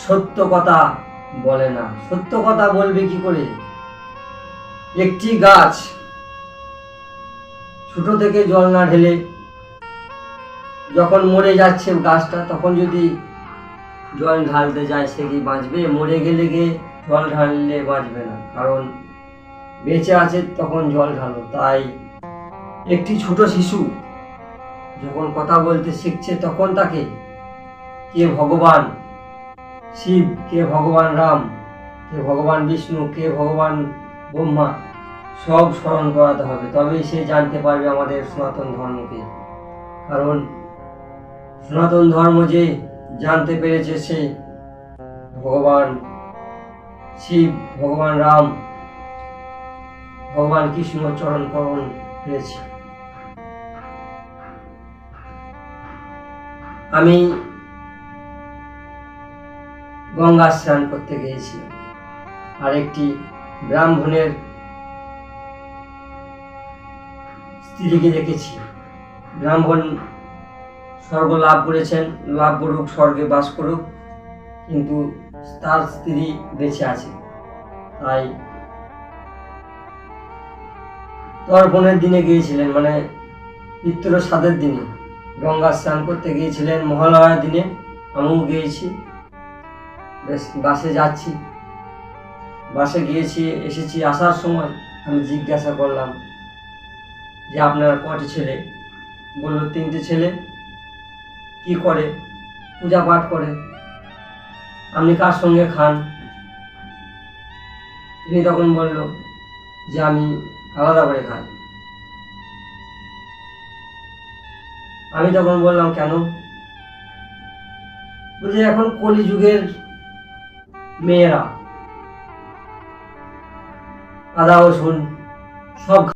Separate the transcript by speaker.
Speaker 1: সত্য কথা বলে না। সত্য কথা বলবে কি করে? একটি গাছ ছোট থেকে জল না ঢেলে যখন মরে যাচ্ছে গাছটা, তখন যদি জল ঢালতে যায় সে কি বাঁচবে? মরে গেলে গিয়ে জল ঢাললে বাঁচবে না, কারণ বেঁচে আছে তখন জল ঢালো। তাই একটি ছোট শিশু যখন কথা বলতে শিখছে, তখন তাকে কে ভগবান শিব, কে ভগবান রাম, কে ভগবান বিষ্ণু, কে ভগবান ব্রহ্মা সব স্মরণ করাতে হবে, তবেই সে জানতে পারবে আমাদের সনাতন ধর্মকে। কারণ সনাতন ধর্ম যে জানতে পেরেছে, সে ভগবান শিব, ভগবান রাম, ভগবান কৃষ্ণ চরণ করণ পেয়েছে। আমি গঙ্গা স্নান করতে গিয়েছিলাম, আর একটি ব্রাহ্মণের স্ত্রীকে দেখেছি। ব্রাহ্মণ স্বর্গ লাভ করেছেন, লাভ করুক, স্বর্গে বাস করুক, কিন্তু তার স্ত্রী বেঁচে আছে। তাই তর্পণের দিনে গিয়েছিলেন, মানে পিতৃ শ্রাদ্ধের দিনে গঙ্গা স্নান করতে গিয়েছিলেন। মহালয়ার দিনে আমিও গিয়েছি, বেশ বাসে যাচ্ছি, বাসে গিয়েছি, এসেছি। আসার সময় আমি জিজ্ঞাসা করলাম যে আপনার কটি ছেলে? বলল 3টে ছেলে। কি করে? পূজা পাঠ করে। আপনি কার সঙ্গে খান? তিনি তখন বলল যে আমি আলাদা করে খাই। আমি তখন বললাম কেন? বলছে এখন কলিযুগের মেয়েরা আদা রসুন সব